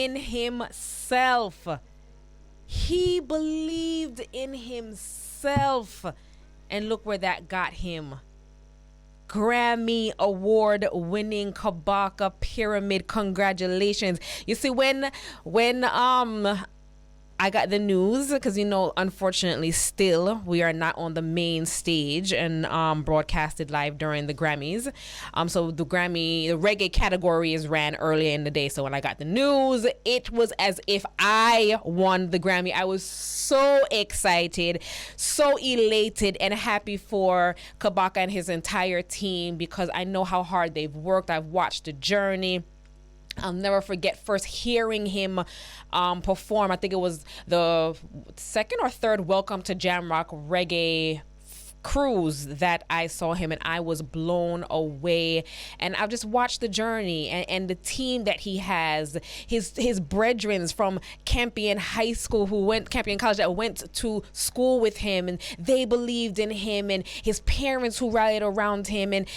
in himself. He believed in himself. And look where that got him. Grammy award winning Kabaka Pyramid. Congratulations. You see, when I got the news, because, you know, unfortunately still we are not on the main stage and broadcasted live during the Grammys. So the reggae category is ran earlier in the day. So when I got the news, it was as if I won the Grammy. I was so excited, so elated and happy for Kabaka and his entire team, because I know how hard they've worked. I've watched the journey. I'll never forget first hearing him perform. I think it was the second or third Welcome to Jamrock reggae cruise that I saw him, and I was blown away. And I've just watched the journey and the team that he has, his brethren from Campion High School Campion College that went to school with him, and they believed in him, and his parents who rallied around him, and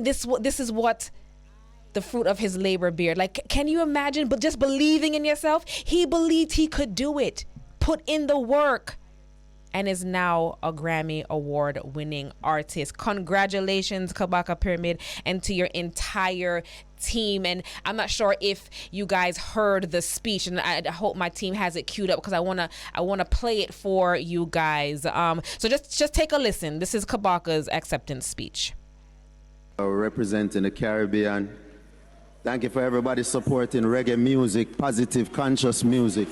this is what the fruit of his labor bear. Like, can you imagine? But just believing in yourself, he believed he could do it, put in the work, and is now a Grammy award winning artist. Congratulations, Kabaka Pyramid, and to your entire team. And I'm not sure if you guys heard the speech, and I hope my team has it queued up, because I wanna play it for you guys. So just take a listen. This is Kabaka's acceptance speech. Representing the Caribbean. Thank you for everybody supporting reggae music, positive, conscious music.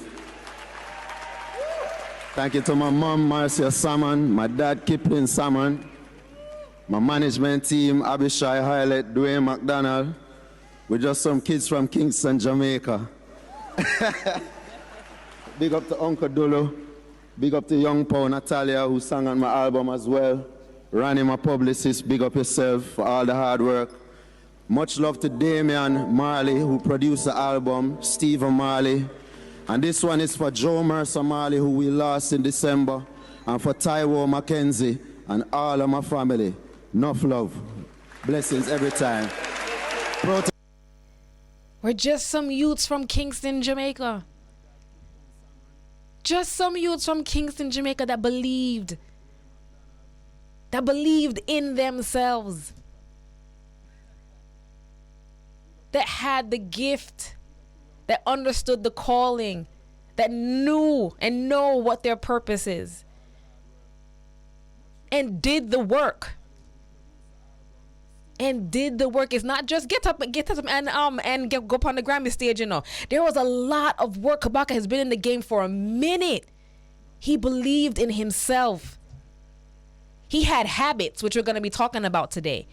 Thank you to my mom, Marcia Salmon, my dad, Kipling Salmon, my management team, Abishai Hylett, Dwayne McDonald. We're just some kids from Kingston, Jamaica. Big up to Uncle Dulu. Big up to Young Paul Natalia, who sang on my album as well. Ronnie, my publicist, big up yourself for all the hard work. Much love to Damian Marley, who produced the album, Stephen Marley. And this one is for Joe Mercer Marley, who we lost in December, and for Taiwo Mackenzie and all of my family. Enough love. Blessings every time. We're just some youths from Kingston, Jamaica. Just some youths from Kingston, Jamaica that believed in themselves, that had the gift, that understood the calling, that knew and know what their purpose is, and did the work. It's not just get up and go up on the Grammy stage, you know. There was a lot of work. Kabaka has been in the game for a minute. He believed in himself. He had habits, which we're going to be talking about today.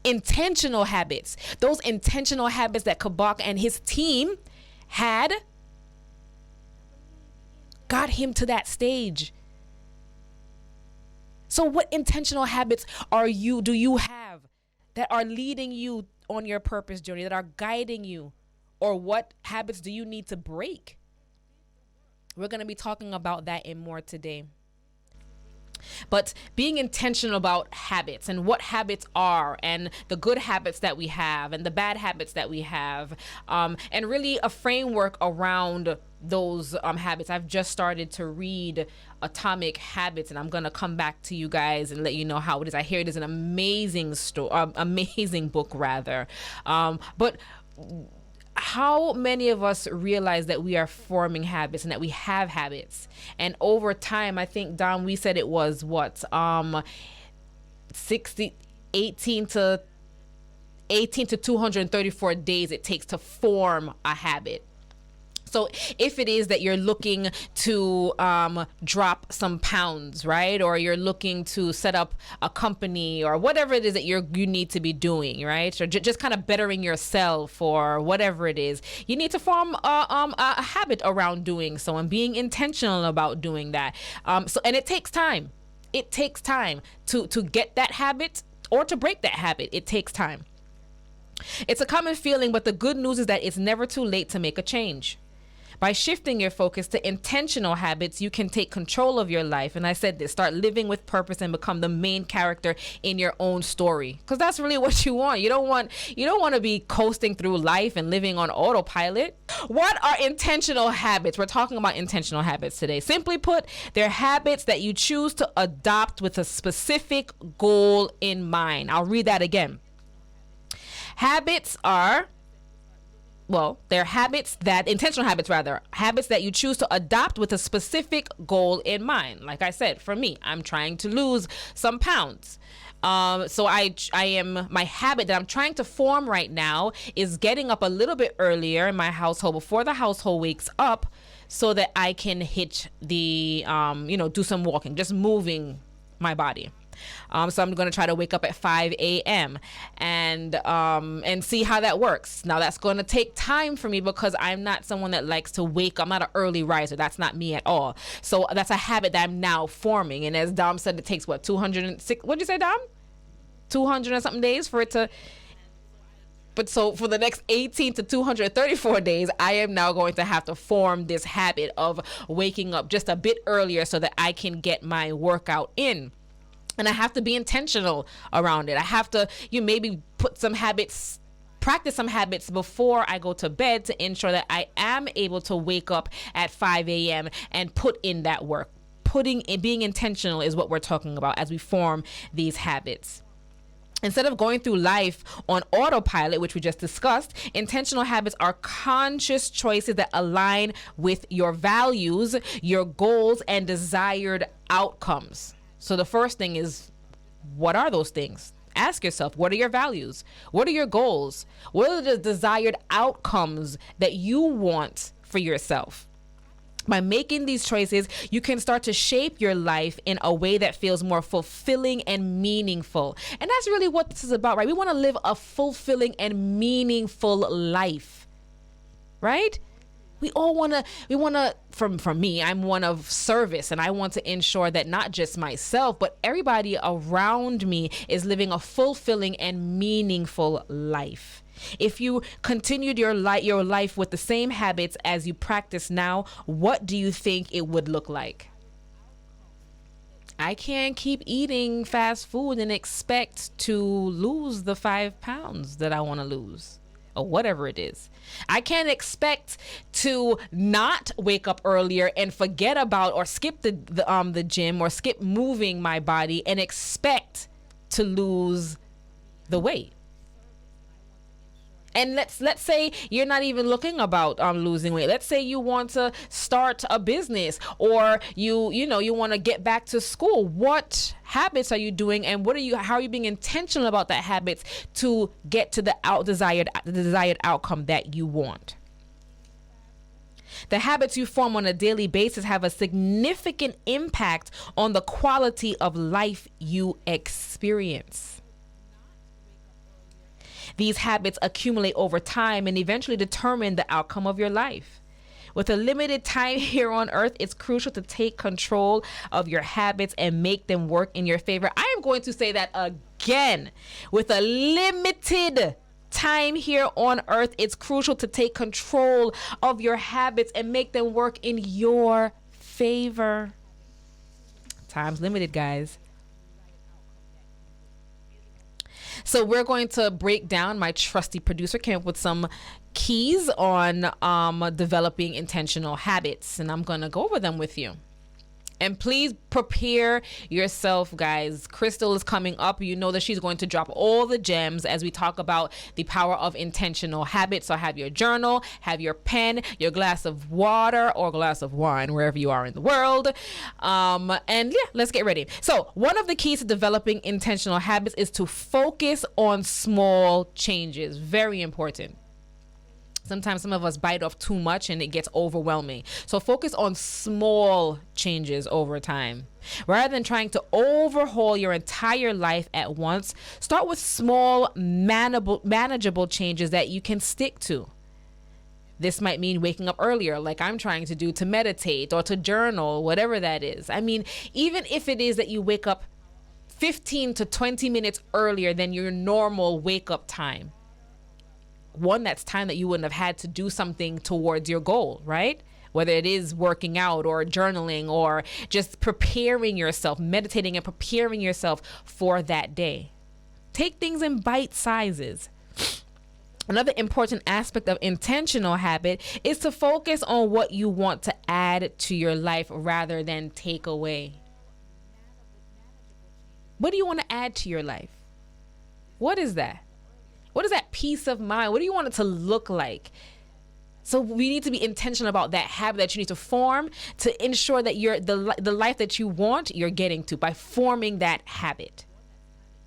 Intentional habits. Those intentional habits that Kabaka and his team had got him to that stage. So what intentional habits do you have that are leading you on your purpose journey, that are guiding you? Or what habits do you need to break? We're going to be talking about that and more today. But being intentional about habits and what habits are, and the good habits that we have and the bad habits that we have, and really a framework around those habits. I've just started to read Atomic Habits, and I'm going to come back to you guys and let you know how it is. I hear it is an amazing amazing book rather. But how many of us realize that we are forming habits and that we have habits? And over time, I think, Don, we said it was 18 to 234 days it takes to form a habit. So if it is that you're looking to drop some pounds, right? Or you're looking to set up a company, or whatever it is that you need to be doing, right? Or just kind of bettering yourself, or whatever it is, you need to form a habit around doing so and being intentional about doing that. And it takes time. It takes time to get that habit or to break that habit. It takes time. It's a common feeling, but the good news is that it's never too late to make a change. By shifting your focus to intentional habits, you can take control of your life. And I said this, start living with purpose and become the main character in your own story. Because that's really what you want. You don't want to be coasting through life and living on autopilot. What are intentional habits? We're talking about intentional habits today. Simply put, they're habits that you choose to adopt with a specific goal in mind. I'll read that again. They're intentional habits habits that you choose to adopt with a specific goal in mind. Like I said, for me, I'm trying to lose some pounds. So my habit that I'm trying to form right now is getting up a little bit earlier in my household before the household wakes up so that I can hit the, do some walking, just moving my body. So I'm going to try to wake up at 5 a.m. and see how that works. Now that's going to take time for me because I'm not someone that likes to wake up. I'm not an early riser. That's not me at all. So that's a habit that I'm now forming. And as Dom said, it takes 206. What'd you say, Dom? 200 and something days for it to. But so for the next 18 to 234 days, I am now going to have to form this habit of waking up just a bit earlier so that I can get my workout in. And I have to be intentional around it. I have to, maybe practice some habits before I go to bed to ensure that I am able to wake up at 5 a.m. and put in that work. Being intentional is what we're talking about as we form these habits. Instead of going through life on autopilot, which we just discussed, intentional habits are conscious choices that align with your values, your goals, and desired outcomes. So the first thing is, what are those things? Ask yourself, what are your values? What are your goals? What are the desired outcomes that you want for yourself? By making these choices, you can start to shape your life in a way that feels more fulfilling and meaningful. And that's really what this is about, right? We want to live a fulfilling and meaningful life, right? We want to, for me, I'm one of service, and I want to ensure that not just myself, but everybody around me is living a fulfilling and meaningful life. If you continued your life with the same habits as you practice now, what do you think it would look like? I can't keep eating fast food and expect to lose the 5 pounds that I want to lose, or whatever it is. I can't expect to not wake up earlier and forget about or skip the gym or skip moving my body and expect to lose the weight. And let's say you're not even looking about losing weight. Let's say you want to start a business, or you want to get back to school. What habits are you doing, and how are you being intentional about that habits to get to the desired outcome that you want? The habits you form on a daily basis have a significant impact on the quality of life you experience. These habits accumulate over time and eventually determine the outcome of your life. With a limited time here on earth, it's crucial to take control of your habits and make them work in your favor. I am going to say that again. With a limited time here on earth, it's crucial to take control of your habits and make them work in your favor. Time's limited, guys. So we're going to break down. My trusty producer came up with some keys on developing intentional habits, and I'm going to go over them with you. And please prepare yourself, guys. Krystal is coming up. You know that she's going to drop all the gems as we talk about the power of intentional habits. So have your journal, have your pen, your glass of water or glass of wine, wherever you are in the world. Let's get ready. So one of the keys to developing intentional habits is to focus on small changes. Very important. Sometimes some of us bite off too much and it gets overwhelming. So focus on small changes over time. Rather than trying to overhaul your entire life at once, start with small, manageable changes that you can stick to. This might mean waking up earlier, like I'm trying to do, to meditate or to journal, whatever that is. I mean, even if it is that you wake up 15 to 20 minutes earlier than your normal wake up time, one, that's time that you wouldn't have had to do something towards your goal, right? Whether it is working out or journaling or just preparing yourself, meditating and preparing yourself for that day. Take things in bite sizes. Another important aspect of intentional habit is to focus on what you want to add to your life rather than take away. What do you want to add to your life? What is that? What is that peace of mind? What do you want it to look like? So we need to be intentional about that habit that you need to form to ensure that you're the life that you want, you're getting to by forming that habit.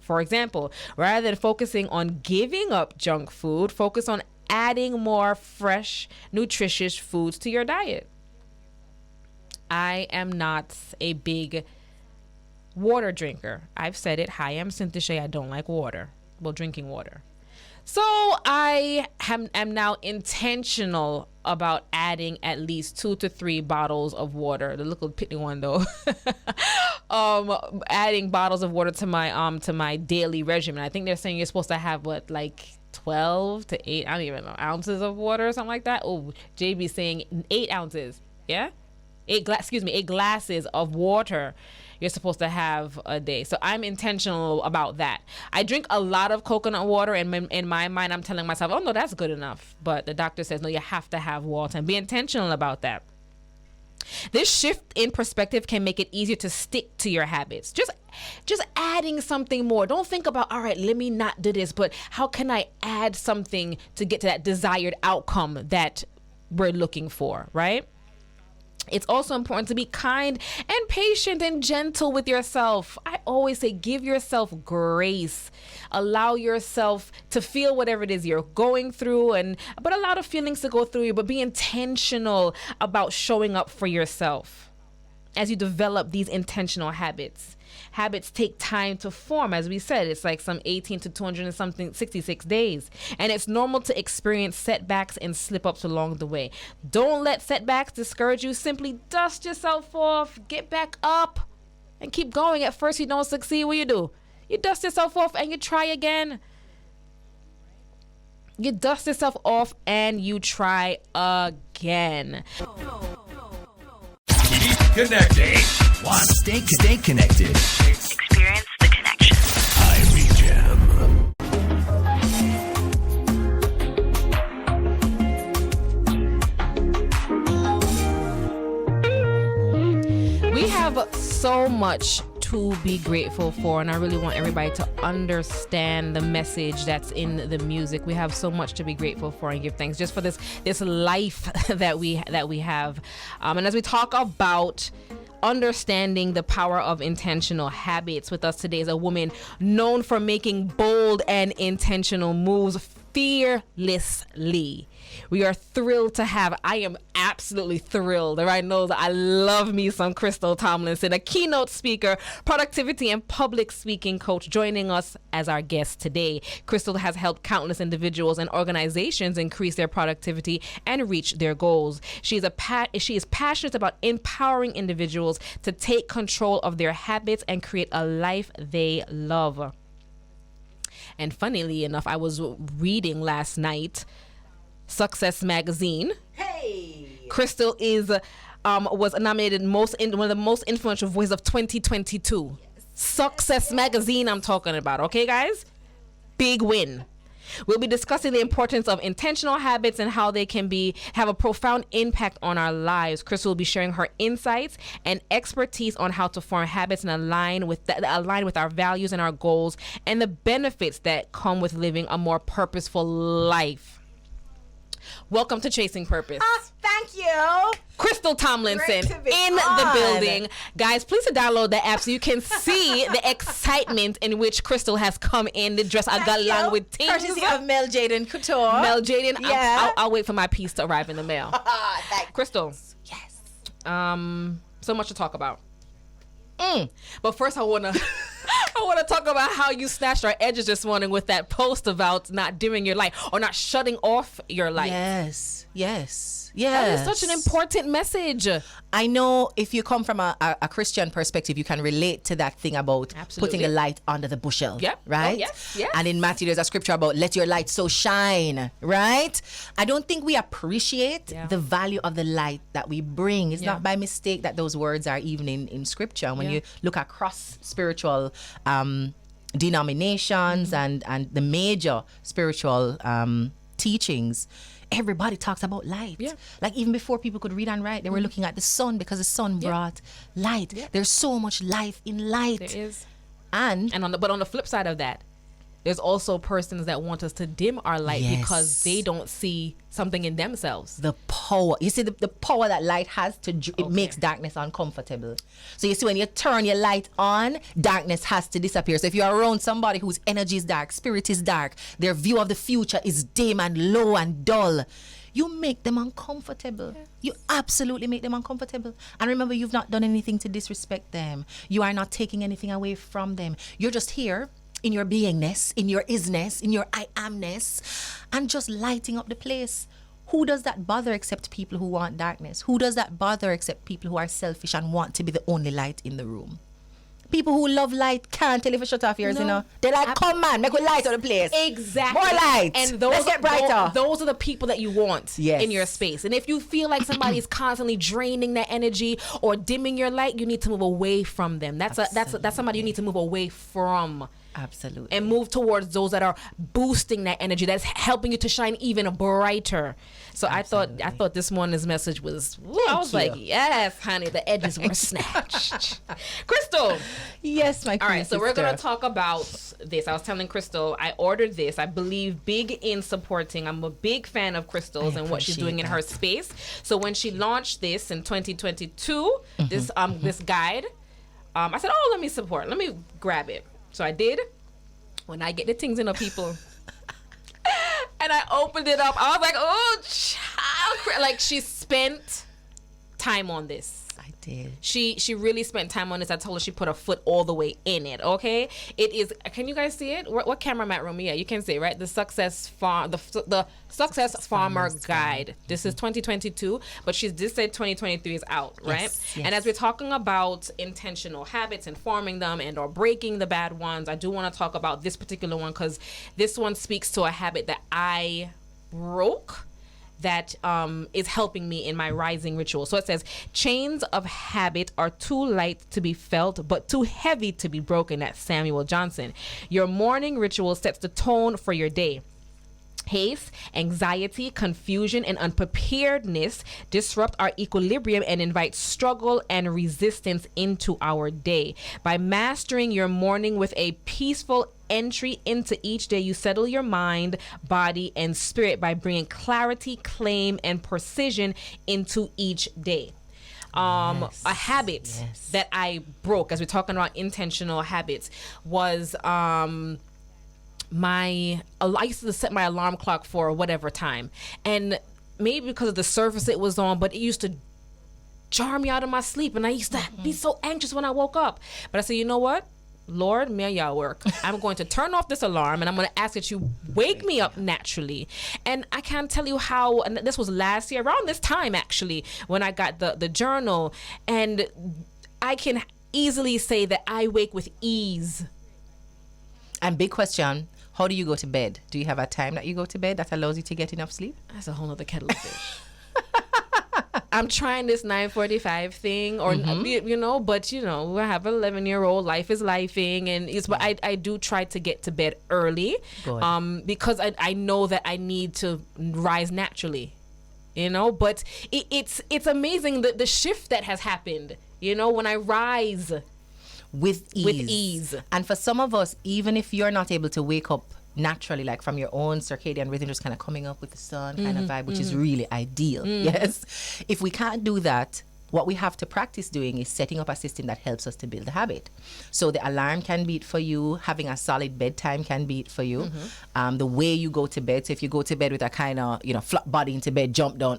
For example, rather than focusing on giving up junk food, focus on adding more fresh, nutritious foods to your diet. I am not a big water drinker. I've said it. Hi, I'm Cynthia Shea. I don't like water. Well, drinking water. So I am now intentional about adding at least 2 to 3 bottles of water. The little pitty one though. Adding bottles of water to my daily regimen. I think they're saying you're supposed to have 12 to 8, I don't even know, ounces of water or something like that. Oh, JB saying 8 ounces. Yeah? 8 glasses of water you're supposed to have a day. So I'm intentional about that. I drink a lot of coconut water, and in my mind, I'm telling myself, oh no, that's good enough. But the doctor says, no, you have to have water, and be intentional about that. This shift in perspective can make it easier to stick to your habits. Just adding something more. Don't think about, all right, let me not do this, but how can I add something to get to that desired outcome that we're looking for, right? It's also important to be kind and patient and gentle with yourself. I always say, give yourself grace. Allow yourself to feel whatever it is you're going through, but allow the feelings to go through you, but be intentional about showing up for yourself as you develop these intentional habits. Habits take time to form. As we said, it's like some 18 to 266 days. And it's normal to experience setbacks and slip-ups along the way. Don't let setbacks discourage you. Simply dust yourself off, get back up, and keep going. At first you don't succeed. What do? You dust yourself off and you try again. You dust yourself off and you try again. Connecting. Stay connected. Experience the connection. Ivy Jam. We have so much to be grateful for, and I really want everybody to understand the message that's in the music. We have so much to be grateful for and give thanks just for this life that we have. And as we talk about understanding the power of intentional habits, with us today is a woman known for making bold and intentional moves fearlessly. We are thrilled to have, I am absolutely thrilled. I know that I love me some Krystal Tomlinson, a keynote speaker, productivity and public speaking coach, joining us as our guest today. Krystal has helped countless individuals and organizations increase their productivity and reach their goals. She is passionate about empowering individuals to take control of their habits and create a life they love. And funnily enough, I was reading last night Success Magazine. Hey, Krystal was nominated one of the most influential voices of 2022. Yes. Success Magazine, I'm talking about. Okay, guys, big win. We'll be discussing the importance of intentional habits and how they can have a profound impact on our lives. Krystal will be sharing her insights and expertise on how to form habits and align with our values and our goals, and the benefits that come with living a more purposeful life. Welcome to Chasing Purpose. Thank you. Krystal Tomlinson Great to be in on. the building. Guys, please download the app so you can see the excitement in which Krystal has come in to dress along with teams. Courtesy of Mel Jaden Couture. Mel Jaden, Yeah. I'll wait for my piece to arrive in the mail. Krystal, Yes. so much to talk about. But first I wanna talk about how you snatched our edges this morning with that post about not dimming your light or not shutting off your light. Yes. Yes. That is such an important message. I know if you come from a Christian perspective, you can relate to that thing about Absolutely. putting a light under the bushel. Yeah. Right? Oh, yes, yes. And in Matthew, there's a scripture about let your light so shine. Right? I don't think we appreciate the value of the light that we bring. It's not by mistake that those words are even in scripture. When you look across spiritual denominations and the major spiritual teachings, everybody talks about light. Yeah. Like even before people could read and write, they were looking at the sun because the sun brought light. Yeah. There's so much life in light. There is. And on the flip side of that, there's also persons that want us to dim our light because they don't see something in themselves. The power. You see the power that light has it makes darkness uncomfortable. So you see when you turn your light on, darkness has to disappear. So if you're around somebody whose energy is dark, spirit is dark, their view of the future is dim and low and dull, you make them uncomfortable. Yes. You absolutely make them uncomfortable. And remember, you've not done anything to disrespect them. You are not taking anything away from them. You're just here in your beingness, in your isness, in your I amness, and just lighting up the place. Who does that bother except people who want darkness? Who does that bother except people who are selfish and want to be the only light in the room? People who love light can't tell if you shut off yours, you know. They're like, come man, make a light on the place. Exactly. More light. And let's get brighter. Those are the people that you want in your space. And if you feel like somebody is constantly draining that energy or dimming your light, you need to move away from them. That's somebody you need to move away from. Absolutely. And move towards those that are boosting that energy, that's helping you to shine even brighter. So absolutely. I thought this morning's message was, I was like, yes, honey, the edges were snatched. Krystal. Yes, my queen. All right, so we're going to talk about this. I was telling Krystal, I ordered this. I believe big in supporting. I'm a big fan of Krystal's and what she's doing in her space. So when she launched this in 2022, this guide, I said, oh, let me support. Let me grab it. So I did. When I get the things in the people and I opened it up, I was like, oh, child. Like, she spent time on this. I did. She really spent time on this. I told her she put her foot all the way in it. Okay, it is. Can you guys see it? What camera am I at, room? Yeah, you can see it, right? The Success Farmer Guide. This is 2022, but she just said 2023 is out, right? Yes. And as we're talking about intentional habits and forming them and or breaking the bad ones, I do want to talk about this particular one because this one speaks to a habit that I broke that is helping me in my rising ritual. So it says, chains of habit are too light to be felt, but too heavy to be broken. That's Samuel Johnson. Your morning ritual sets the tone for your day. Haste, anxiety, confusion, and unpreparedness disrupt our equilibrium and invite struggle and resistance into our day. By mastering your morning with a peaceful entry into each day, you settle your mind, body, and spirit by bringing clarity, claim, and precision into each day. A habit that I broke, as we're talking about intentional habits, was I used to set my alarm clock for whatever time, and maybe because of the surface it was on, but it used to jar me out of my sleep, and I used to be so anxious when I woke up. But I said, you know what, Lord, may y'all work. I'm going to turn off this alarm, and I'm going to ask that you wake me up naturally. And I can't tell you how, and this was last year around this time actually, when I got the journal, and I can easily say that I wake with ease. And big question, how do you go to bed? Do you have a time that you go to bed that allows you to get enough sleep? That's a whole other kettle of fish. I'm trying this 9:45 thing, or but I have an 11-year-old. Life is lifing, and but I do try to get to bed early, because I know that I need to rise naturally, But it's amazing the shift that has happened. When I rise with ease. And for some of us, even if you're not able to wake up naturally, like from your own circadian rhythm, just kind of coming up with the sun kind of vibe, which is really ideal. Yes. If we can't do that, what we have to practice doing is setting up a system that helps us to build the habit. So the alarm can be it for you. Having a solid bedtime can be it for you. The way you go to bed. So if you go to bed with a kind of, flat body into bed, jump down,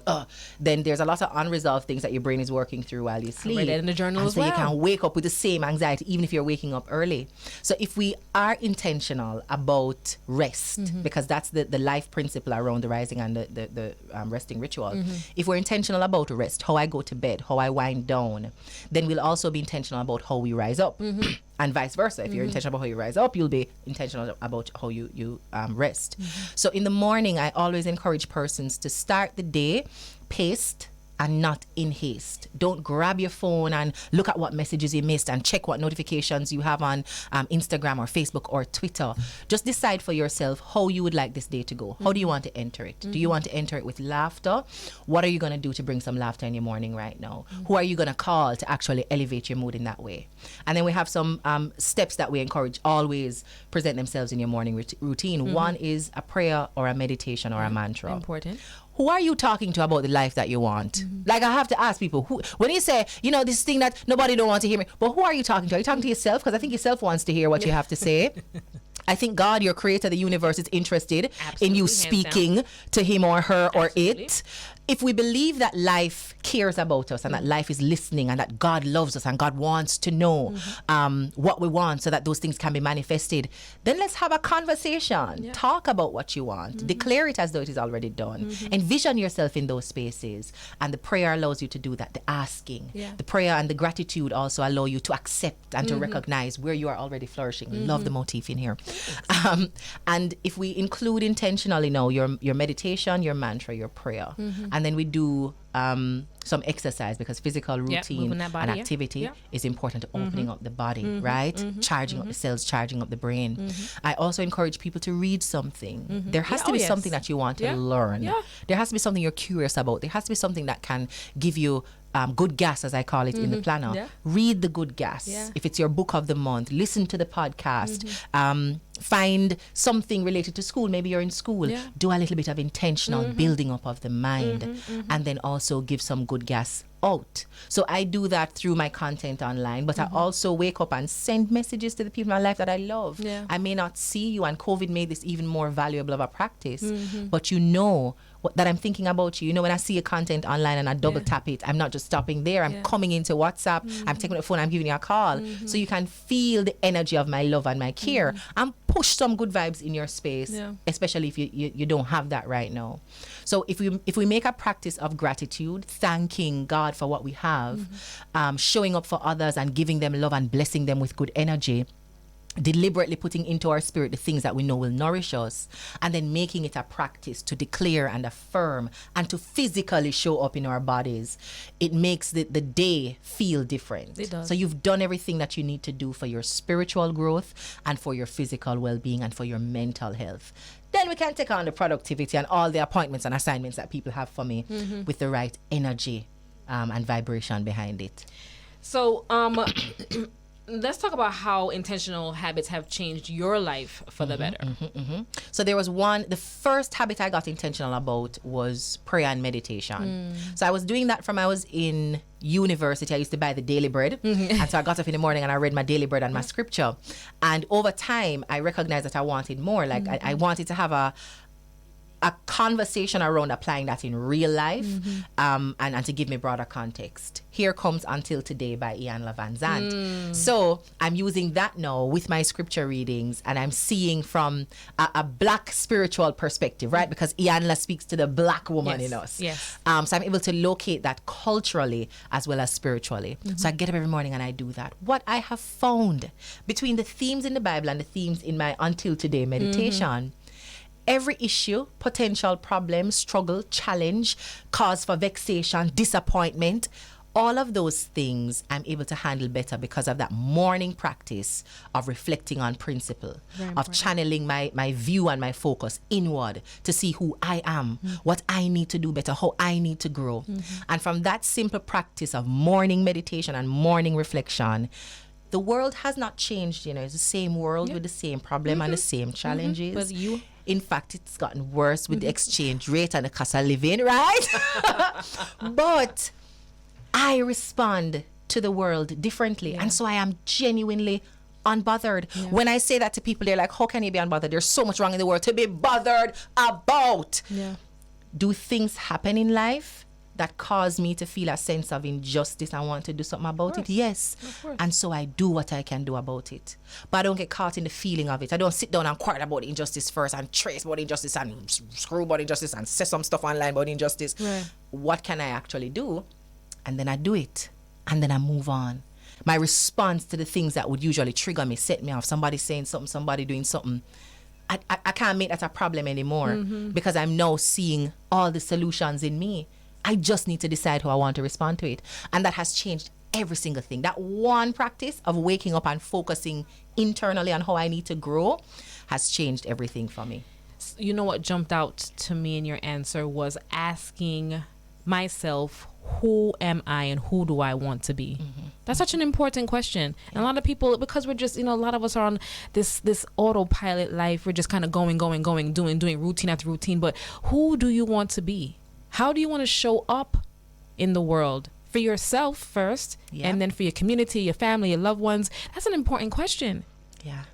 then there's a lot of unresolved things that your brain is working through while you sleep. Read it in the journal as so well. you can wake up with the same anxiety, even if you're waking up early. So if we are intentional about rest, because that's the life principle around the rising and the resting ritual. If we're intentional about rest, how I go to bed, how I wind down, then we'll also be intentional about how we rise up. And vice versa. If you're intentional about how you rise up, you'll be intentional about how you rest. So in the morning, I always encourage persons to start the day paced and not in haste. Don't grab your phone and look at what messages you missed and check what notifications you have on Instagram or Facebook or Twitter. Just decide for yourself how you would like this day to go. How do you want to enter it? Do you want to enter it with laughter? What are you going to do to bring some laughter in your morning right now? Who are you going to call to actually elevate your mood in that way? And then we have some steps that we encourage always present themselves in your morning routine. One is a prayer or a meditation or a mantra. Important. Who are you talking to about the life that you want? Like, I have to ask people, when you say, this thing that nobody don't want to hear me, but who are you talking to? Are you talking to yourself? Because I think yourself wants to hear what you have to say. I think God, your creator, the universe, is interested in you speaking to him or her or it. If we believe that life cares about us and that life is listening and that God loves us and God wants to know what we want so that those things can be manifested, then let's have a conversation. Talk about what you want. Declare it as though it is already done. Envision yourself in those spaces. And the prayer allows you to do that, the asking. The prayer and the gratitude also allow you to accept and to recognize where you are already flourishing. Love the motif in here. And if we include intentionally now your meditation, your mantra, your prayer, and then we do some exercise, because physical routine and activity is important to opening up the body, right? Charging up the cells, charging up the brain. I also encourage people to read something. There has to be something that you want to learn. There has to be something you're curious about. There has to be something that can give you good gas, as I call it in the planner. Read the good gas. If it's your book of the month, listen to the podcast. Find something related to school. Maybe you're in school. Do a little bit of intentional building up of the mind, and then also give some good gas out. So I do that through my content online, but I also wake up and send messages to the people in my life that I love. I may not see you, and COVID made this even more valuable of a practice, but that I'm thinking about you. When I see your content online and I double tap it, I'm not just stopping there. I'm coming into WhatsApp. I'm taking the phone. I'm giving you a call. So you can feel the energy of my love and my care and push some good vibes in your space, especially if you don't have that right now. So if we make a practice of gratitude, thanking God for what we have, showing up for others and giving them love and blessing them with good energy, deliberately putting into our spirit the things that we know will nourish us, and then making it a practice to declare and affirm and to physically show up in our bodies, it makes the day feel different. It does. So you've done everything that you need to do for your spiritual growth and for your physical well-being and for your mental health. Then we can take on the productivity and all the appointments and assignments that people have for me with the right energy and vibration behind it. So let's talk about how intentional habits have changed your life for the better. So there was the first habit I got intentional about was prayer and meditation. So I was doing that from I was in university. I used to buy the daily bread. And so I got up in the morning and I read my daily bread and my scripture. And over time, I recognized that I wanted more. Like I wanted to have a conversation around applying that in real life, and to give me broader context. Here Comes Until Today by Ian LaVan Zandt. So I'm using that now with my scripture readings, and I'm seeing from a black spiritual perspective, right? Because Ian speaks to the black woman in us. So I'm able to locate that culturally as well as spiritually. So I get up every morning and I do that. What I have found between the themes in the Bible and the themes in my Until Today meditation, every issue, potential problem, struggle, challenge, cause for vexation, disappointment, all of those things I'm able to handle better because of that morning practice of reflecting on principle, of channeling my view and my focus inward to see who I am, what I need to do better, how I need to grow. And from that simple practice of morning meditation and morning reflection, the world has not changed. It's the same world with the same problem and the same challenges. But in fact, it's gotten worse with the exchange rate and the cost of living, right? But I respond to the world differently. And so I am genuinely unbothered. When I say that to people, they're like, how can you be unbothered? There's so much wrong in the world to be bothered about. Do things happen in life that cause me to feel a sense of injustice and want to do something about it? Yes. And so I do what I can do about it. But I don't get caught in the feeling of it. I don't sit down and quarrel about injustice first and trace about injustice and screw about injustice and say some stuff online about injustice. What can I actually do? And then I do it. And then I move on. My response to the things that would usually trigger me, set me off, somebody saying something, somebody doing something, I can't make that a problem anymore because I'm now seeing all the solutions in me. I just need to decide how I want to respond to it. And that has changed every single thing. That one practice of waking up and focusing internally on how I need to grow has changed everything for me. You know what jumped out to me in your answer was asking myself, who am I and who do I want to be? That's such an important question. And a lot of people, because we're just, a lot of us are on this autopilot life. We're just kind of going, doing routine after routine. But who do you want to be? How do you want to show up in the world? For yourself first, and then for your community, your family, your loved ones. That's an important question.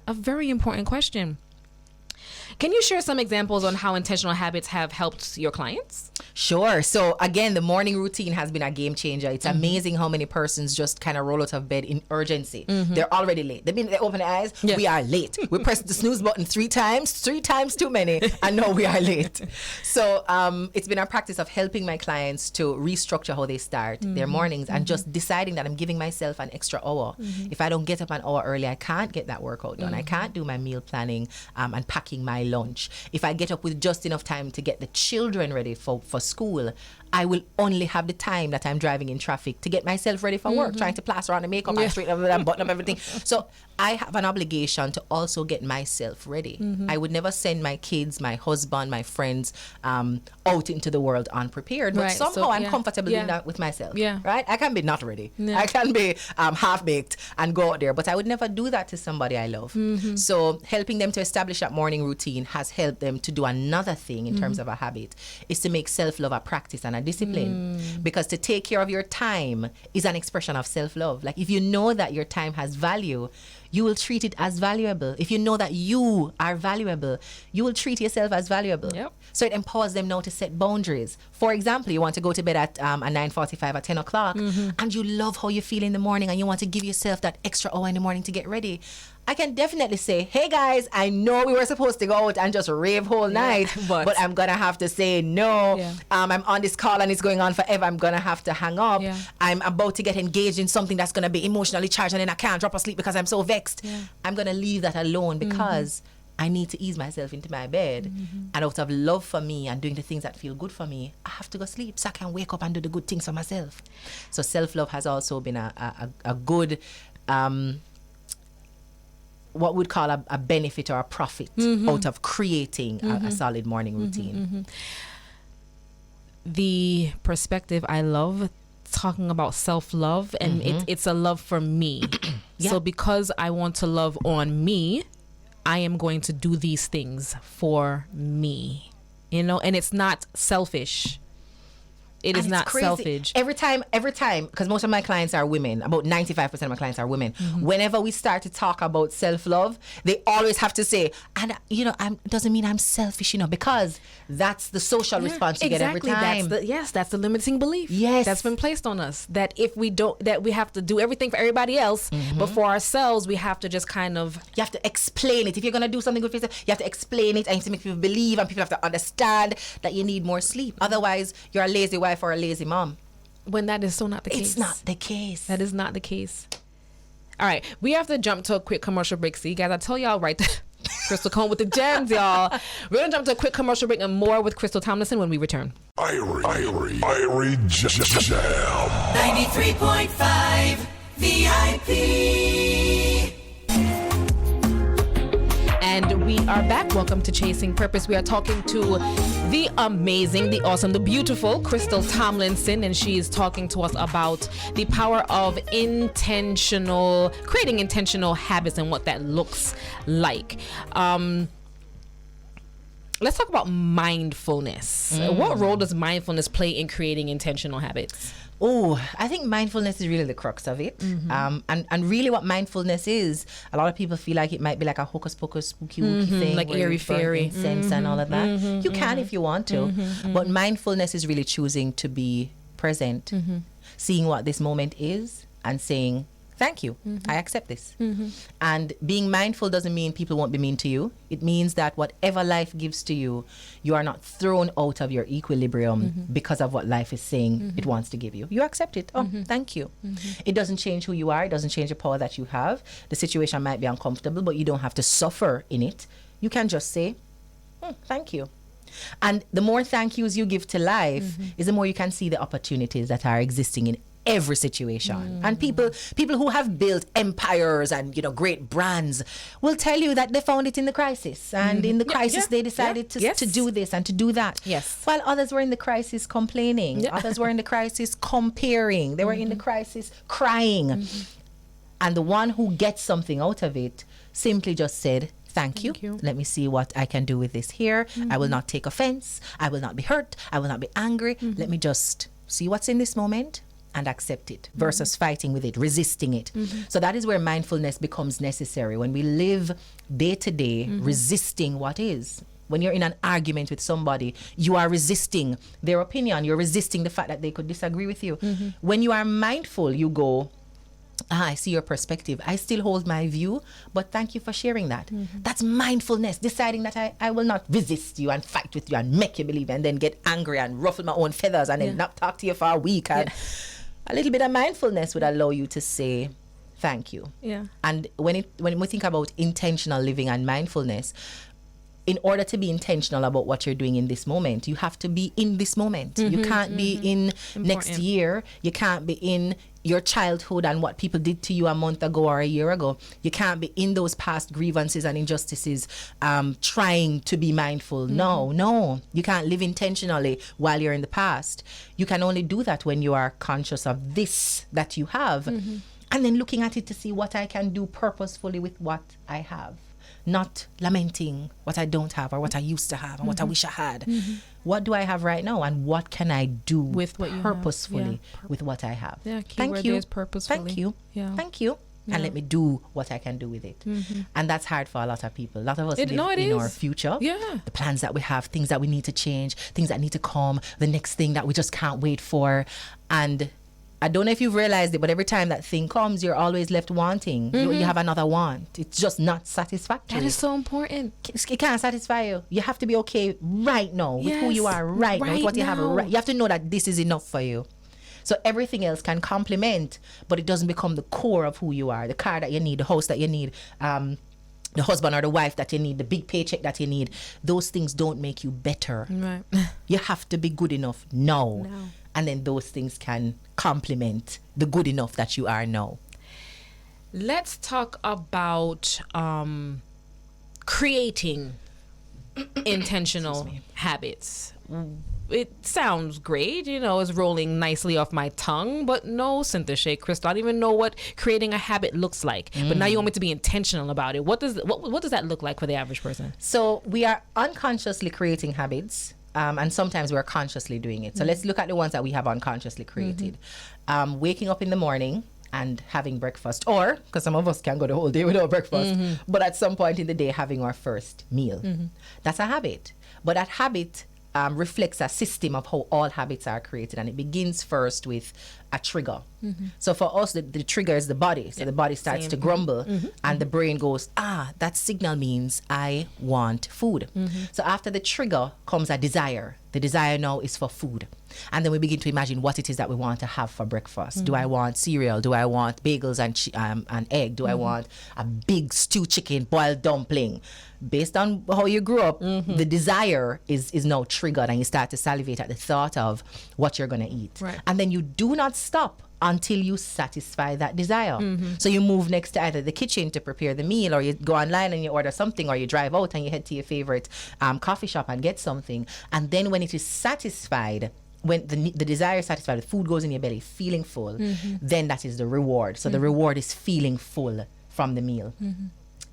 A very important question. Can you share some examples on how intentional habits have helped your clients? Sure. So again, the morning routine has been a game changer. It's amazing how many persons just kind of roll out of bed in urgency. They're already late. They open their eyes. We are late. We press the snooze button 3 times too many, and now we are late. So it's been a practice of helping my clients to restructure how they start their mornings and just deciding that I'm giving myself an extra hour. If I don't get up an hour early, I can't get that workout done. I can't do my meal planning and packing my lunch. If I get up with just enough time to get the children ready for school, I will only have the time that I'm driving in traffic to get myself ready for work, trying to plaster on the makeup and straighten up and button up everything. So I have an obligation to also get myself ready. I would never send my kids, my husband, my friends out into the world unprepared, but somehow I'm comfortable doing that with myself. Right? I can be not ready. I can be half-baked and go out there, but I would never do that to somebody I love. So helping them to establish that morning routine has helped them to do another thing in terms of a habit, is to make self-love a practice and a discipline. Because to take care of your time is an expression of self-love. Like, if you know that your time has value, you will treat it as valuable. If you know that you are valuable, you will treat yourself as valuable. So it empowers them now to set boundaries. For example, you want to go to bed at 9:45 at 10 o'clock, and you love how you feel in the morning, and you want to give yourself that extra hour in the morning to get ready. I can definitely say, hey guys, I know we were supposed to go out and just rave whole night, but I'm going to have to say no. I'm on this call and it's going on forever. I'm going to have to hang up. I'm about to get engaged in something that's going to be emotionally charged, and then I can't drop asleep because I'm so vexed. I'm going to leave that alone because I need to ease myself into my bed. And out of love for me and doing the things that feel good for me, I have to go sleep so I can wake up and do the good things for myself. So self-love has also been a good... what we'd call a benefit or a profit out of creating a solid morning routine. The perspective I love, talking about self-love, and it's a love for me. So because I want to love on me, I am going to do these things for me, and it's not selfish. It is not selfish. Every time, because most of my clients are women, about 95% of my clients are women. Whenever we start to talk about self-love, they always have to say, and doesn't mean I'm selfish, because that's the social response you get every time. That's the limiting belief. That's been placed on us, that if we don't, that we have to do everything for everybody else, but for ourselves, we have to just kind of... You have to explain it. If you're going to do something good for yourself, you have to explain it, and you have to make people believe, and people have to understand that you need more sleep. Otherwise, you're a lazy wife or a lazy mom. When that is so not the case. It's not the case. That is not the case. All right, we have to jump to a quick commercial break. See, guys, I tell y'all right there. Krystal Cone with the gems, y'all. We're going to jump to a quick commercial break and more with Krystal Tomlinson when we return. Irie Jam. 93.5 VIP. And we are back. Welcome to Chasing Purpose. We are talking to the amazing, the awesome, the beautiful Krystal Tomlinson, and she is talking to us about the power of creating intentional habits and what that looks like. Let's talk about mindfulness. What role does mindfulness play in creating intentional habits? Oh, I think mindfulness is really the crux of it. And really what mindfulness is, a lot of people feel like it might be like a hocus pocus spooky wooky thing. Like where you airy burn fairy. incense and all of that. You can if you want to. But mindfulness is really choosing to be present, seeing what this moment is and saying, thank you, I accept this. And being mindful doesn't mean people won't be mean to you. It means that whatever life gives to you, you are not thrown out of your equilibrium because of what life is saying it wants to give you. You accept it. Oh, thank you. It doesn't change who you are. It doesn't change the power that you have. The situation might be uncomfortable, but you don't have to suffer in it. You can just say, thank you. And the more thank yous you give to life is the more you can see the opportunities that are existing in every situation. And people who have built empires and great brands will tell you that they found it in the crisis, and in the crisis they decided to do this and to do that. Yes. While others were in the crisis complaining, others were in the crisis comparing, they were in the crisis crying. And the one who gets something out of it simply just said, thank you. Let me see what I can do with this here. I will not take offense. I will not be hurt. I will not be angry. Let me just see what's in this moment and accept it versus fighting with it, resisting it. So that is where mindfulness becomes necessary. When we live day to day resisting what is. When you're in an argument with somebody, you are resisting their opinion. You're resisting the fact that they could disagree with you. When you are mindful, you go, I see your perspective. I still hold my view, but thank you for sharing that. That's mindfulness, deciding that I will not resist you and fight with you and make you believe and then get angry and ruffle my own feathers and then not talk to you for a week. And a little bit of mindfulness would allow you to say thank you. And when we think about intentional living and mindfulness, in order to be intentional about what you're doing in this moment, you have to be in this moment. You can't be in next year. You can't be in your childhood and what people did to you a month ago or a year ago. You can't be in those past grievances and injustices trying to be mindful. No. You can't live intentionally while you're in the past. You can only do that when you are conscious of this that you have. And then looking at it to see what I can do purposefully with what I have. Not lamenting what I don't have or what I used to have and what I wish I had. What do I have right now and what can I do with what purposefully with what I have? Thank you. Purposefully. Thank you. Thank you. And let me do what I can do with it. And that's hard for a lot of people. A lot of us live in our future. The plans that we have, things that we need to change, things that need to come, the next thing that we just can't wait for. And I don't know if you've realized it, but every time that thing comes, you're always left wanting. You have another want. It's just not satisfactory. That is so important. It can't satisfy you. You have to be okay right now with who you are right now, with what you have. You have to know that this is enough for you. So everything else can complement, but it doesn't become the core of who you are. The car that you need, the house that you need, the husband or the wife that you need, the big paycheck that you need. Those things don't make you better. Right. You have to be good enough now. And then those things can complement the good enough that you are now. Let's talk about creating intentional habits. It sounds great, it's rolling nicely off my tongue, but no, Cynthia Shay, Krystal, I don't even know what creating a habit looks like. But now you want me to be intentional about it. What does that look like for the average person? So we are unconsciously creating habits. And sometimes we're consciously doing it. So let's look at the ones that we have unconsciously created. Waking up in the morning and having breakfast, or because some of us can go the whole day without breakfast, but at some point in the day having our first meal. That's a habit. But that habit reflects a system of how all habits are created, and it begins first with a trigger. So for us, the trigger is the body. So the body starts to grumble, and the brain goes, that signal means I want food. So after the trigger comes a desire. The desire now is for food. And then we begin to imagine what it is that we want to have for breakfast. Do I want cereal? Do I want bagels and egg? Do I want a big stew chicken, boiled dumpling? Based on how you grew up, the desire is now triggered, and you start to salivate at the thought of what you're going to eat. Right. And then you do not stop until you satisfy that desire. So you move next to either the kitchen to prepare the meal, or you go online and you order something, or you drive out and you head to your favorite coffee shop and get something. And then when it is satisfied, when the desire is satisfied, the food goes in your belly, feeling full, then that is the reward. So the reward is feeling full from the meal.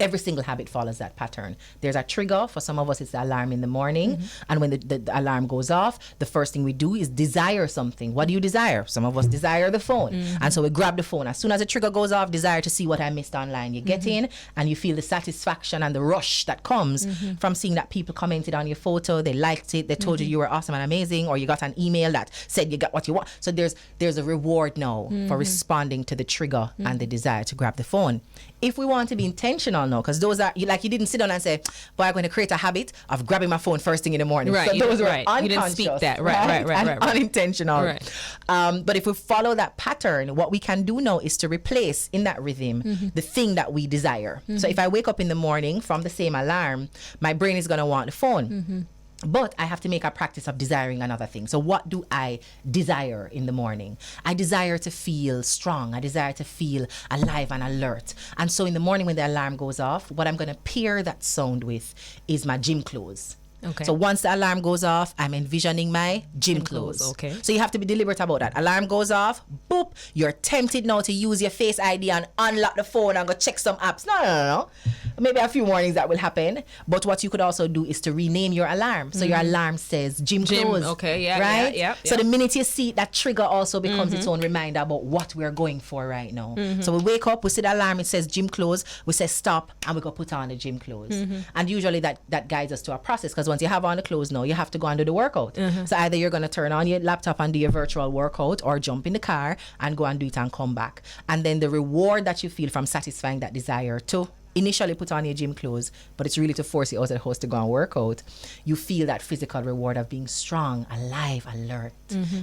Every single habit follows that pattern. There's a trigger. For some of us, it's the alarm in the morning. And when the alarm goes off, the first thing we do is desire something. What do you desire? Some of us desire the phone. And so we grab the phone. As soon as the trigger goes off, desire to see what I missed online. You get in and you feel the satisfaction and the rush that comes from seeing that people commented on your photo. They liked it. They told you were awesome and amazing. Or you got an email that said you got what you want. So there's a reward now for responding to the trigger and the desire to grab the phone. If we want to be intentional now, because those are, you didn't sit down and say, boy, I'm going to create a habit of grabbing my phone first thing in the morning. Right. So those were right. unconscious. You didn't speak that. Right. Unintentional. Right. But if we follow that pattern, what we can do now is to replace in that rhythm the thing that we desire. So if I wake up in the morning from the same alarm, my brain is going to want the phone. But I have to make a practice of desiring another thing. So what do I desire in the morning? I desire to feel strong. I desire to feel alive and alert. And so in the morning when the alarm goes off, what I'm going to pair that sound with is my gym clothes. Okay. So once the alarm goes off, I'm envisioning my gym clothes. Okay. So you have to be deliberate about that. Alarm goes off, boop, you're tempted now to use your Face ID and unlock the phone and go check some apps. No. Maybe a few mornings that will happen. But what you could also do is to rename your alarm. So your alarm says gym clothes. Okay, yeah, right? yeah. So the minute you see it, that trigger also becomes its own reminder about what we're going for right now. So we wake up, we see the alarm, it says gym clothes, we say stop, and we go put on the gym clothes. And usually that guides us to a process, because once you have on the clothes now, you have to go and do the workout. So either you're going to turn on your laptop and do your virtual workout, or jump in the car and go and do it and come back. And then the reward that you feel from satisfying that desire to initially put on your gym clothes, but it's really to force you out of the house to go and work out. You feel that physical reward of being strong, alive, alert.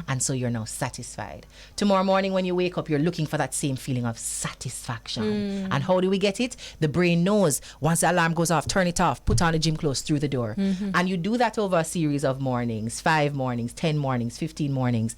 And so you're now satisfied. Tomorrow morning when you wake up, you're looking for that same feeling of satisfaction. And how do we get it? The brain knows once the alarm goes off, turn it off, put on the gym clothes through the door. And you do that over a series of mornings, 5 mornings, 10 mornings, 15 mornings.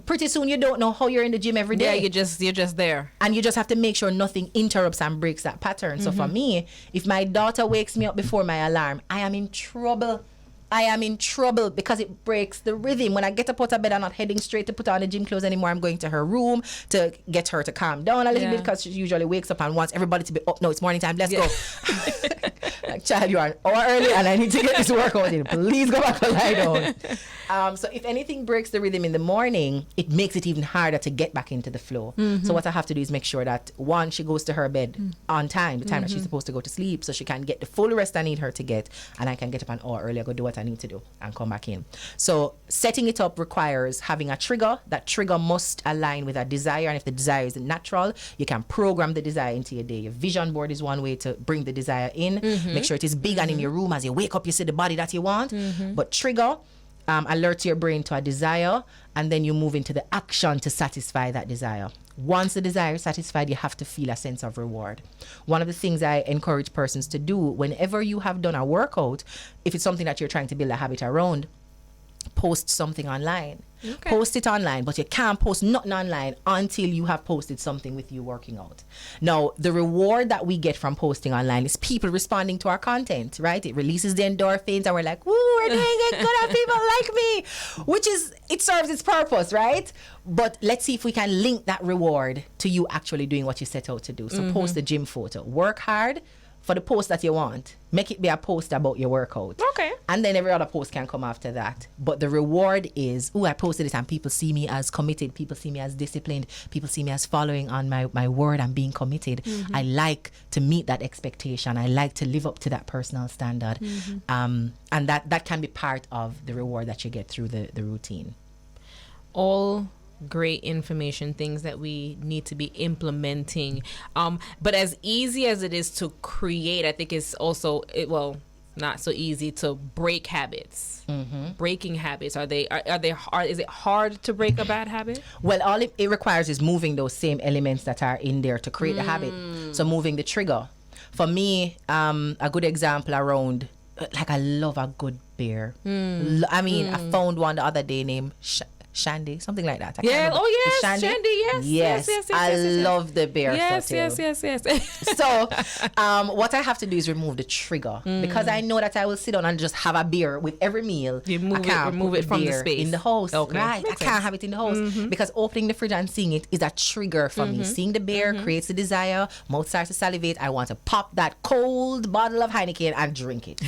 Pretty soon you don't know how you're in the gym every day. Yeah, you're just there. And you just have to make sure nothing interrupts and breaks that pattern. So for me, if my daughter wakes me up before my alarm, I am in trouble. Because it breaks the rhythm. When I get up out of bed, I'm not heading straight to put on the gym clothes anymore. I'm going to her room to get her to calm down a little bit, because she usually wakes up and wants everybody to be up. No, it's morning time. Let's go. Like, child, you are an hour early and I need to get this workout in. Please go back and lie down. So if anything breaks the rhythm in the morning, it makes it even harder to get back into the flow. So what I have to do is make sure that, one, she goes to her bed on time, the time that she's supposed to go to sleep, so she can get the full rest I need her to get, and I can get up an hour earlier, go do what I need to do and come back in. So setting it up requires having a trigger. That trigger must align with a desire, and if the desire is natural, you can program the desire into your day. Your vision board is one way to bring the desire in. Make sure it is big and in your room. As you wake up, you see the body that you want. But trigger alerts your brain to a desire, and then you move into the action to satisfy that desire. Once the desire is satisfied, you have to feel a sense of reward. One of the things I encourage persons to do whenever you have done a workout, if it's something that you're trying to build a habit around, post something online. Okay. Post it online, but you can't post nothing online until you have posted something with you working out. Now, the reward that we get from posting online is people responding to our content, right? It releases the endorphins and we're like, woo, we're doing it good and people like me, which is, it serves its purpose, right? But let's see if we can link that reward to you actually doing what you set out to do. So post the gym photo, work hard for the post that you want. Make it be a post about your workout. Okay. And then every other post can come after that. But the reward is, I posted it and people see me as committed. People see me as disciplined. People see me as following on my word and being committed. I like to meet that expectation. I like to live up to that personal standard. And that can be part of the reward that you get through the routine. All great information, things that we need to be implementing, but as easy as it is to create, I think it's also not so easy to break habits. Breaking habits, is it hard to break a bad habit? Well, all it requires is moving those same elements that are in there to create the habit. So moving the trigger. For me, a good example around, like, I love a good beer. I found one the other day named Shandy, something like that. I can't Yeah. remember. Oh yes, Shandy. Shandy. Yes. Yes, I love the bear Yes. footail. Yes. So, what I have to do is remove the trigger because I know that I will sit down and just have a beer with every meal. You I can't remove put it from the beer space in the house, Okay. right? Makes I can't sense. have it in the house because opening the fridge and seeing it is a trigger for me. Seeing the beer creates a desire. Mouth starts to salivate. I want to pop that cold bottle of Heineken and drink it.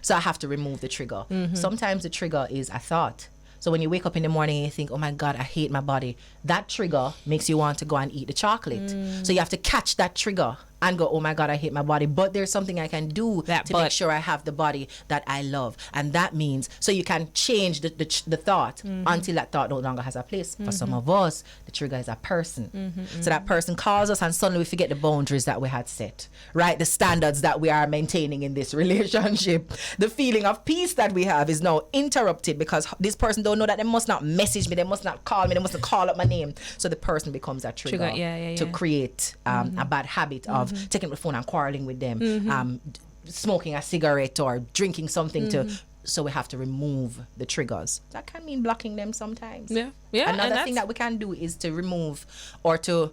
So I have to remove the trigger. Sometimes the trigger is a thought. So when you wake up in the morning and you think, oh my God, I hate my body, that trigger makes you want to go and eat the chocolate. So you have to catch that trigger and go, oh my God, I hate my body. But there's something I can do to make sure I have the body that I love. And that means, so you can change the thought until that thought no longer has a place. For some of us, the trigger is a person. So that person calls us and suddenly we forget the boundaries that we had set, right? The standards that we are maintaining in this relationship. The feeling of peace that we have is now interrupted because this person don't know that they must not message me, they must not call me, they must not call up my name. So the person becomes a trigger, to create a bad habit of taking the phone and quarreling with them, smoking a cigarette or drinking something so we have to remove the triggers. That can mean blocking them sometimes. Another thing that we can do is to remove or to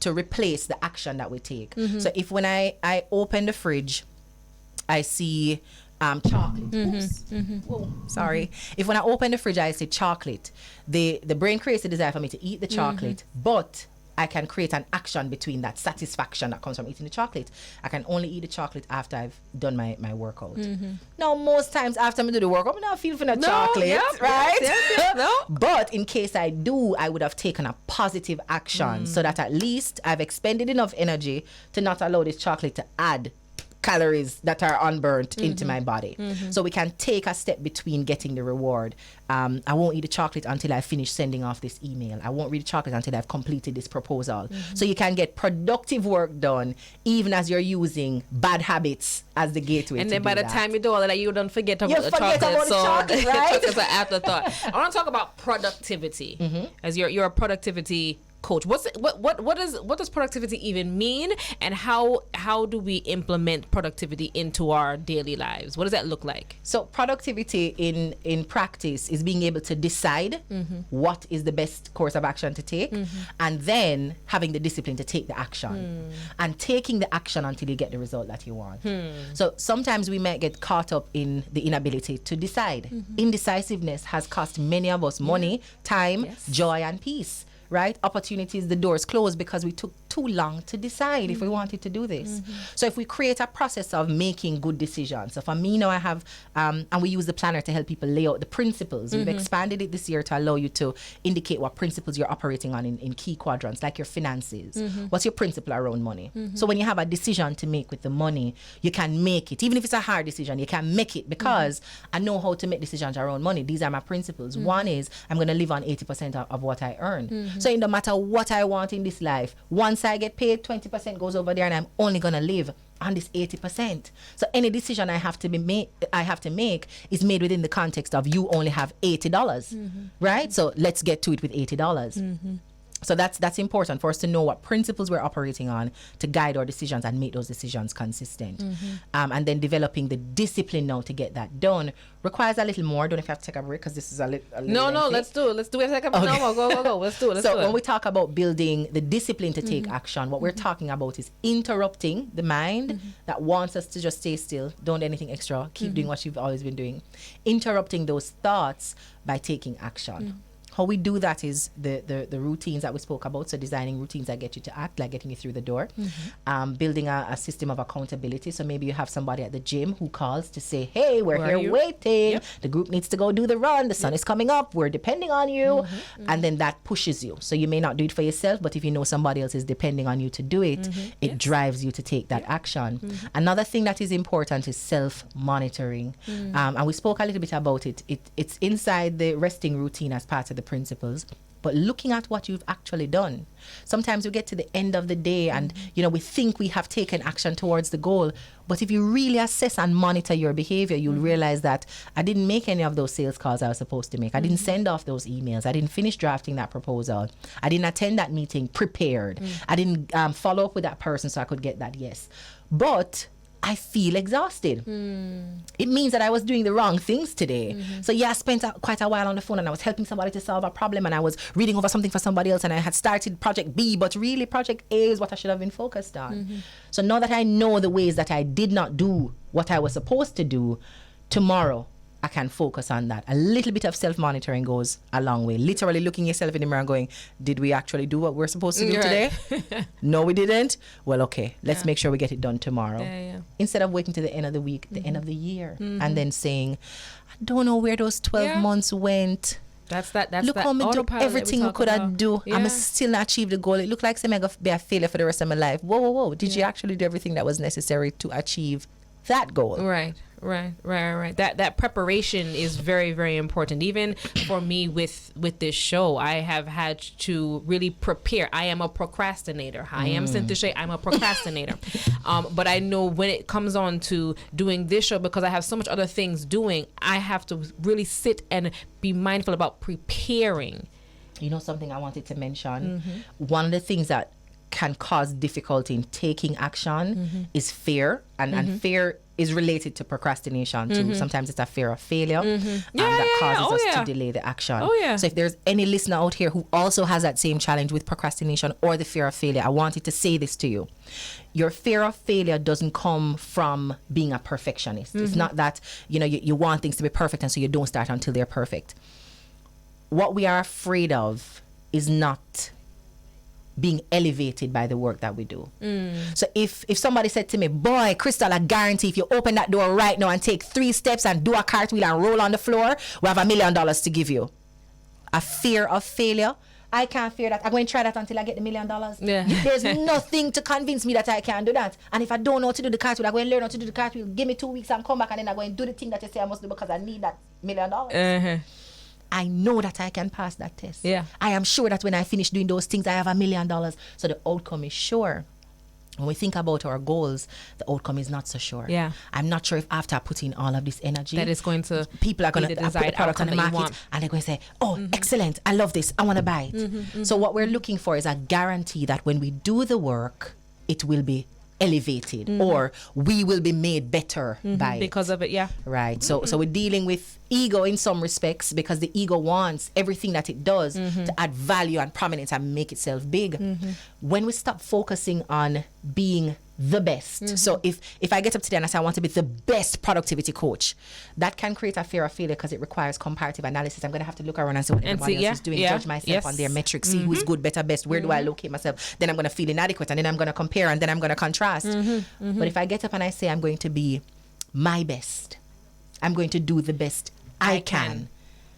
replace the action that we take. So if when I open the fridge, I see chocolate. Whoa, sorry. If when I open the fridge I see chocolate, the brain creates a desire for me to eat the chocolate, but I can create an action between that satisfaction that comes from eating the chocolate. I can only eat the chocolate after I've done my workout. Now, most times after I do the workout, I'm not feeling for the chocolate, right? No. But in case I do, I would have taken a positive action so that at least I've expended enough energy to not allow this chocolate to add calories that are unburnt into my body. So we can take a step between getting the reward. I won't eat the chocolate until I finish sending off this email. I won't read the chocolate until I've completed this proposal. So you can get productive work done even as you're using bad habits as the gateway. And to then do by the that. time you do all of that, you don't forget about the chocolate. Right? It's an afterthought. I want to talk about productivity. As you're a productivity coach. What does productivity even mean, and how do we implement productivity into our daily lives? What does that look like? So productivity in practice is being able to decide what is the best course of action to take, and then having the discipline to take the action, and taking the action until you get the result that you want. So sometimes we might get caught up in the inability to decide. Indecisiveness has cost many of us money, time, joy, and peace. Right? Opportunities, the doors closed because we took too long to decide if we wanted to do this. So if we create a process of making good decisions. So for me now I have, and we use the planner to help people lay out the principles. We've expanded it this year to allow you to indicate what principles you're operating on in key quadrants, like your finances. What's your principle around money? So when you have a decision to make with the money, you can make it. Even if it's a hard decision, you can make it because I know how to make decisions around money. These are my principles. One is I'm going to live on 80% of what I earn. So no matter what I want in this life, once I get paid, 20% goes over there and I'm only going to live on this 80%. So any decision I have to make is made within the context of you only have $80, right? So let's get to it with $80. So that's important for us to know what principles we're operating on to guide our decisions and make those decisions consistent. And then developing the discipline now to get that done requires a little more. Don't know if you have to take a break because this is a little No, lengthy. let's do it. Let's do it. Take a break. No, go. Let's do it. So when we talk about building the discipline to take action, what we're talking about is interrupting the mind that wants us to just stay still, don't do anything extra, keep doing what you've always been doing. Interrupting those thoughts by taking action. How we do that is the routines that we spoke about. So designing routines that get you to act, like getting you through the door. Building a system of accountability. So maybe you have somebody at the gym who calls to say, hey, we're here waiting. The group needs to go do the run. The sun is coming up. We're depending on you. And then that pushes you. So you may not do it for yourself, but if you know somebody else is depending on you to do it, it drives you to take that action. Another thing that is important is self-monitoring. And we spoke a little bit about it. It's inside the resting routine as part of the principles, but looking at what you've actually done. Sometimes we get to the end of the day and we think we have taken action towards the goal, but if you really assess and monitor your behavior, you'll realize that I didn't make any of those sales calls I was supposed to make. I didn't send off those emails. I didn't finish drafting that proposal. I didn't attend that meeting prepared. I didn't follow up with that person so I could get that yes. But I feel exhausted. It means that I was doing the wrong things today. So I spent quite a while on the phone and I was helping somebody to solve a problem and I was reading over something for somebody else and I had started project B, but really project A is what I should have been focused on. So now that I know the ways that I did not do what I was supposed to do, tomorrow I can focus on that. A little bit of self-monitoring goes a long way. Literally looking yourself in the mirror and going, did we actually do what we're supposed to do today? No, we didn't. Well, okay, let's make sure we get it done tomorrow. Instead of waiting to the end of the week, the end of the year, and then saying, I don't know where those 12 months went. That's Look that how me do autopilot everything we could have do. Yeah. I'm still not achieve the goal. It looked like I'm going to be a failure for the rest of my life. Whoa. Did you actually do everything that was necessary to achieve that goal? Right. That preparation is very, very important. Even for me with this show, I have had to really prepare. I am a procrastinator. I am Cynthia Shea. I'm a procrastinator. But I know when it comes on to doing this show, because I have so much other things doing, I have to really sit and be mindful about preparing. You know something I wanted to mention? One of the things that can cause difficulty in taking action is fear, and fear is related to procrastination too. Sometimes it's a fear of failure that causes us to delay the action. So if there's any listener out here who also has that same challenge with procrastination or the fear of failure, I wanted to say this to you. Your fear of failure doesn't come from being a perfectionist. It's not that you want things to be perfect and so you don't start until they're perfect. What we are afraid of is not being elevated by the work that we do. So if somebody said to me, boy, Krystal, I guarantee if you open that door right now and take 3 steps and do a cartwheel and roll on the floor, we have $1 million to give you. A fear of failure. I can't fear that. I'm going to try that until I get the $1 million. There's nothing to convince me that I can do that. And if I don't know how to do the cartwheel, I'm going to learn how to do the cartwheel. Give me 2 weeks and come back and then I'm going to do the thing that you say I must do because I need that $1 million. I know that I can pass that test. I am sure that when I finish doing those things, I have $1 million. So the outcome is sure. When we think about our goals, the outcome is not so sure. I'm not sure if after I put in all of this energy, that is going to people are going to put the product on the market and they're going to say, oh, excellent, I love this, I want to buy it. So what we're looking for is a guarantee that when we do the work, it will be elevated or we will be made better by it. Because of it, right. So we're dealing with ego in some respects because the ego wants everything that it does to add value and prominence and make itself big. When we stop focusing on being the best, so if I get up today and I say I want to be the best productivity coach, that can create a fear of failure because it requires comparative analysis. I'm going to have to look around and see what everybody else is doing, judge myself on their metrics, see who's good, better, best, where do I locate myself. Then I'm going to feel inadequate and then I'm going to compare and then I'm going to contrast. But if I get up and I say I'm going to be my best, I'm going to do the best I can.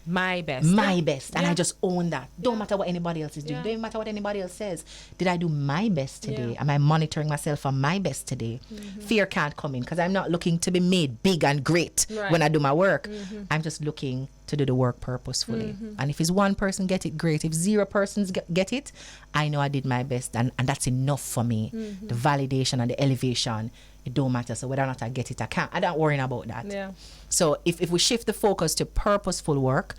My best. And I just own that. Don't matter what anybody else is doing. Don't matter what anybody else says. Did I do my best today? Am I monitoring myself for my best today? Fear can't come in because I'm not looking to be made big and great when I do my work. I'm just looking to do the work purposefully. And if it's one person get it, great. If 0 persons get it, I know I did my best and that's enough for me. The validation and the elevation, it don't matter. So whether or not I get it, I don't worry about that. So if we shift the focus to purposeful work,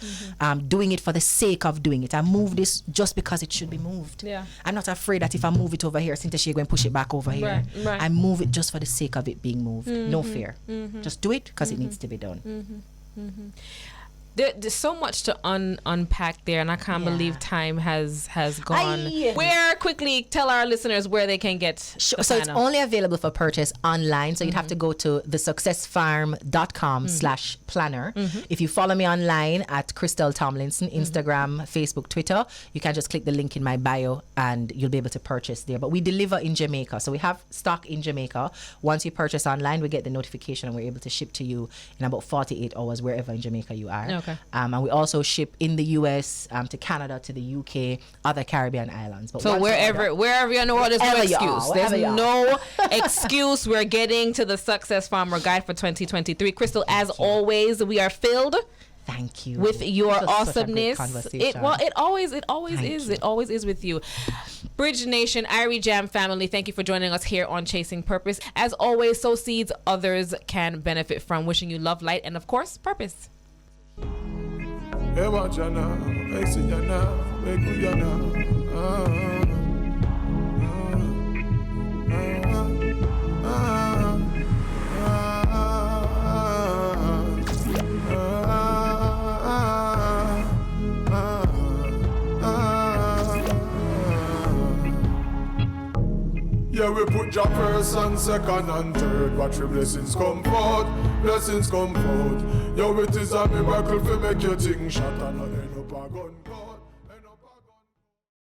doing it for the sake of doing it, I move this just because it should be moved. I'm not afraid that if I move it over here, Cynthia Shea going to push it back over here. I move it just for the sake of it being moved. No fear. Just do it because it needs to be done. There's so much to unpack there, and I can't believe time has gone. Where, quickly, tell our listeners where they can get the So it's planner. only available for purchase online. So you'd have to go to thesuccessfarm.com/planner. If you follow me online at Krystal Tomlinson, Instagram, Facebook, Twitter, you can just click the link in my bio and you'll be able to purchase there. But we deliver in Jamaica. So we have stock in Jamaica. Once you purchase online, we get the notification and we're able to ship to you in about 48 hours wherever in Jamaica you are. And we also ship in the US, to Canada, to the UK, other Caribbean islands. But so wherever you're in the world, there's no excuse. There's no excuse. We're getting to the Success Farmer Guide for 2023. Krystal, as always, we are filled. Thank you. With your awesomeness. It always is with you. Bridge Nation, Irie Jam family, thank you for joining us here on Chasing Purpose. As always, sow seeds others can benefit from. Wishing you love, light, and of course, purpose. Yeah, we put your first and second and third. Watch your blessings come forth, blessings come forth. Yo, it is a miracle to make your thing shot and not end up a gun cord.